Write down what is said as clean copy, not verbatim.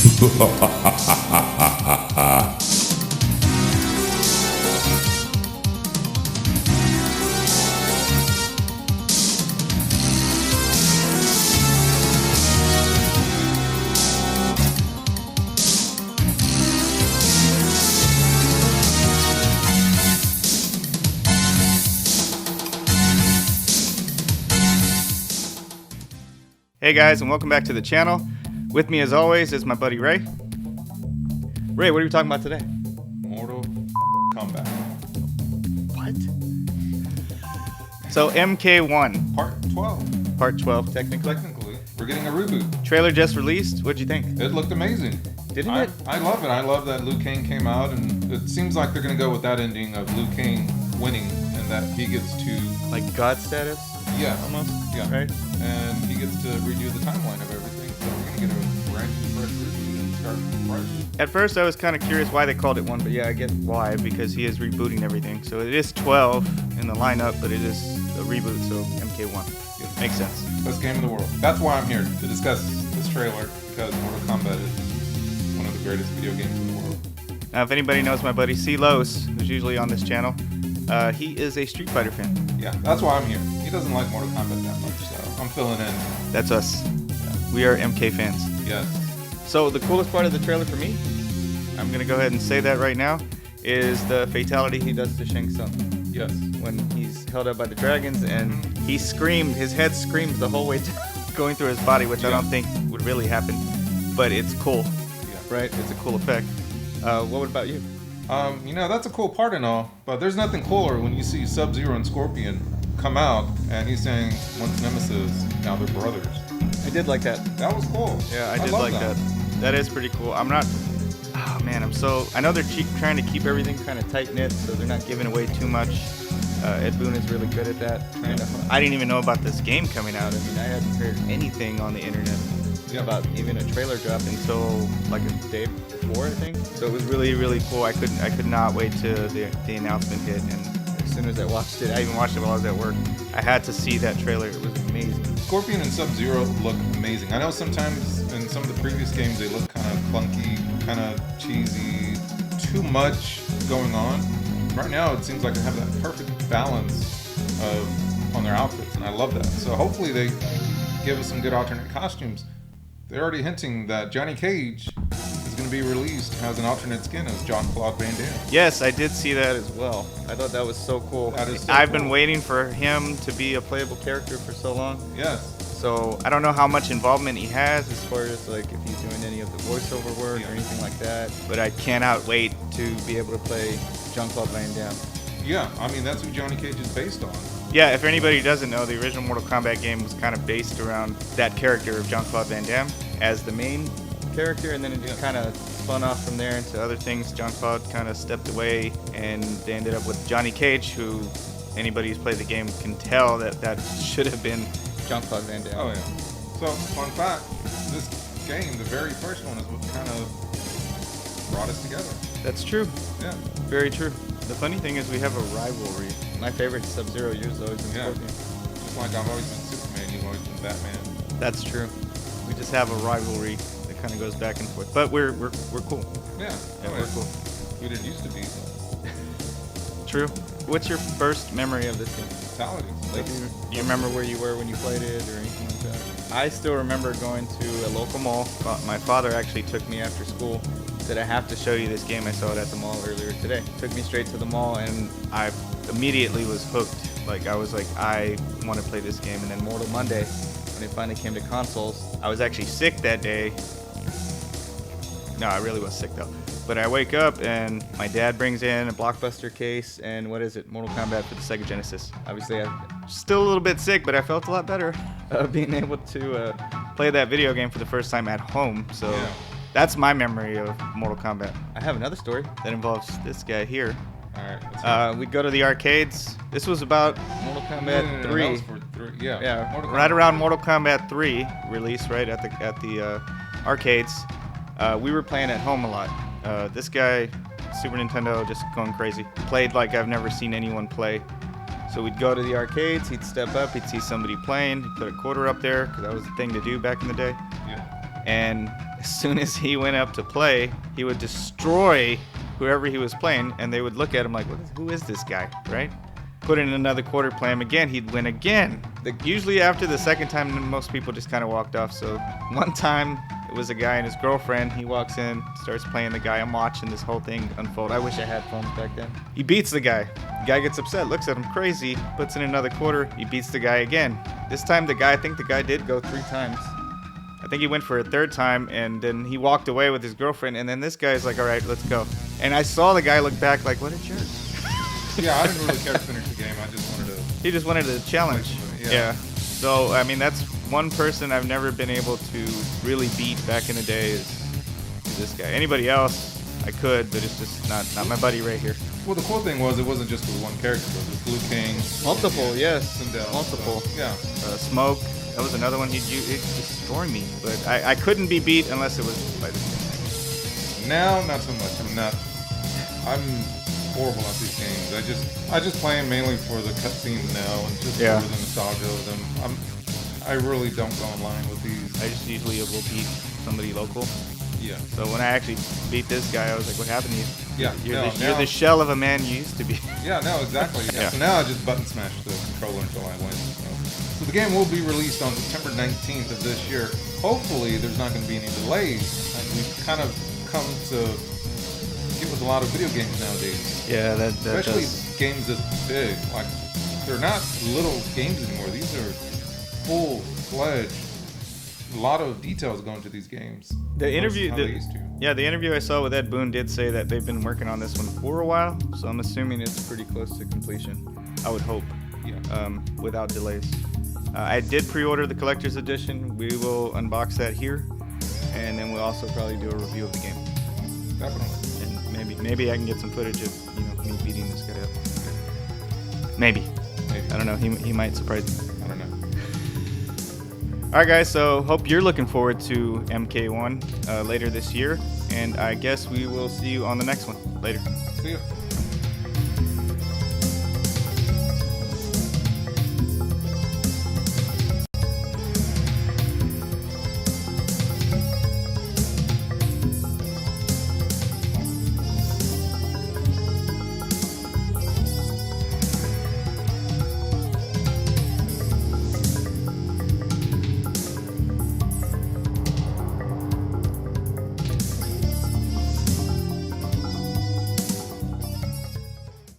Hey guys, and welcome back to the channel. With me as always is my buddy Ray. Ray, what are we talking about today? Mortal Kombat. What? So MK1. Part 12. Part 12, technically. Technically. We're getting a reboot. Trailer just released. What'd you think? It looked amazing. Didn't it? I love it. I love that Liu Kang came out, and it seems like they're going to go with that ending of Liu Kang winning, and that he gets to... Like God status? Yeah. Almost? Yeah. Right? And he gets to redo the timeline of everything, so we're going to get a brand new fresh reboot and start fresh. At first I was kind of curious why they called it 1, but yeah, I get why, because he is rebooting everything. So it is 12 in the lineup, but it is a reboot, so MK1. Yeah. Makes sense. Best game in the world. That's why I'm here, to discuss this trailer, because Mortal Kombat is one of the greatest video games in the world. Now, if anybody knows my buddy C. Los, who's usually on this channel, he is a Street Fighter fan. Yeah, that's why I'm here. He doesn't like Mortal Kombat that much, so I'm filling in. That's us. Yeah. We are MK fans. Yes. So the coolest part of the trailer for me, I'm going to go ahead and say that right now, is the fatality he does to Shang Tsung. Yes. When he's held up by the dragons and he screamed, his head screams the whole way going through his body, which I don't think would really happen, but it's cool. Yeah. Right? It's a cool effect. What about you? You know, that's a cool part and all, but there's nothing cooler when you see Sub-Zero and Scorpion come out and he's saying, once Nemesis, now they're brothers. I did like that. That was cool. Yeah, I did love like that. That is pretty cool. I'm not... Oh, man, I know they're trying to keep everything kind of tight-knit, so they're not giving away too much. Ed Boon is really good at that. I didn't even know about this game coming out. I mean, I hadn't heard anything on the internet about even a trailer drop until like a day before, I think. So it was really, really cool. I could not wait till the announcement hit, and as soon as I watched it, I even watched it while I was at work. I had to see that trailer. It was amazing. Scorpion and Sub-Zero look amazing. I know sometimes in some of the previous games they look kind of clunky, kind of cheesy, too much going on. Right now it seems like they have that perfect balance on their outfits, and I love that. So hopefully they give us some good alternate costumes. They're already hinting that Johnny Cage is going to be released as an alternate skin as Jean-Claude Van Damme. Yes, I did see that as well. I thought that was so cool. That is so I've cool. been waiting for him to be a playable character for so long. Yes. So I don't know how much involvement he has as far as like if he's doing any of the voiceover work or anything like that. But I cannot wait to be able to play Jean-Claude Van Damme. Yeah, I mean, that's who Johnny Cage is based on. Yeah, if anybody doesn't know, the original Mortal Kombat game was kind of based around that character of Jean-Claude Van Damme as the main character, and then it just kind of spun off from there into other things. Jean-Claude kind of stepped away, and they ended up with Johnny Cage, who anybody who's played the game can tell that should have been Jean-Claude Van Damme. Oh, yeah. So, fun fact, this game, the very first one, is what kind of brought us together. That's true. Yeah. Very true. The funny thing is we have a rivalry. My favorite Sub-Zero, yours always been Scorpion. Just like I've always been Superman, you've always been Batman. That's true. We just have a rivalry that kind of goes back and forth. But we're cool. Yeah. We're cool. We didn't used to be. True. What's your first memory of this game? Fatalities. Like, do you remember where you were when you played it or anything like that? I still remember going to a local mall. My father actually took me after school. Said, I have to show you this game. I saw it at the mall earlier today. Took me straight to the mall, and I immediately was hooked. Like, I was like, I want to play this game. And then Mortal Monday, when it finally came to consoles, I was actually sick that day. No, I really was sick though. But I wake up and my dad brings in a Blockbuster case and what is it? Mortal Kombat for the Sega Genesis. Obviously, I'm still a little bit sick, but I felt a lot better being able to play that video game for the first time at home. So that's my memory of Mortal Kombat. I have another story that involves this guy here. All right. We'd go to the arcades. This was about Mortal Kombat 3. That was for 3. Yeah. Right around Mortal Kombat 3 release, right at the arcades. We were playing at home a lot. This guy, Super Nintendo, just going crazy. Played like I've never seen anyone play. So we'd go to the arcades, he'd step up, he'd see somebody playing, he'd put a quarter up there, because that was the thing to do back in the day. Yeah. And as soon as he went up to play, he would destroy whoever he was playing, and they would look at him like, who is this guy, right? Put in another quarter, play him again, he'd win again. Usually after the second time, most people just kind of walked off. So one time, it was a guy and his girlfriend. He walks in, starts playing the guy. I'm watching this whole thing unfold. I wish I had phones back then. He beats the guy. The guy gets upset, looks at him crazy, puts in another quarter. He beats the guy again. This time, I think the guy did go 3 times. I think he went for a 3rd time, and then he walked away with his girlfriend. And then this guy's like, all right, let's go. And I saw the guy look back like, what a jerk. Yeah, I didn't really care to finish the game. I just wanted to... He just wanted a challenge. Yeah. So, I mean, that's one person I've never been able to really beat back in the day is this guy. Anybody else, I could, but it's just not my buddy right here. Well, the cool thing was it wasn't just with one character. It was Blue King. Multiple, yes. Sindel, Multiple. So, yeah. Smoke. That was another one he'd destroy me. But I couldn't be beat unless it was by this guy. Now, not so much. I'm horrible at these games. I just play them mainly for the cutscenes now and just for the nostalgia of them. I really don't go online with these. I just usually will beat somebody local. Yeah. So when I actually beat this guy, I was like, what happened to you? Yeah. You're the shell of a man you used to be. Yeah, no, exactly. Yeah. So now I just button smash the controller until I win. So the game will be released on September 19th of this year. Hopefully there's not going to be any delays. We've kind of come to get with a lot of video games nowadays. Yeah, that especially games this big. Like, they're not little games anymore. These are full-fledged. A lot of details go into these games. The interview I saw with Ed Boon did say that they've been working on this one for a while, so I'm assuming it's pretty close to completion. I would hope. Yeah. Without delays. I did pre-order the collector's edition. We will unbox that here, and then we'll also probably do a review of the game. Definitely. And maybe I can get some footage of me beating this guy up. Maybe. I don't know. He might surprise me. I don't know. All right, guys. So hope you're looking forward to MK1 later this year, and I guess we will see you on the next one. Later. See ya.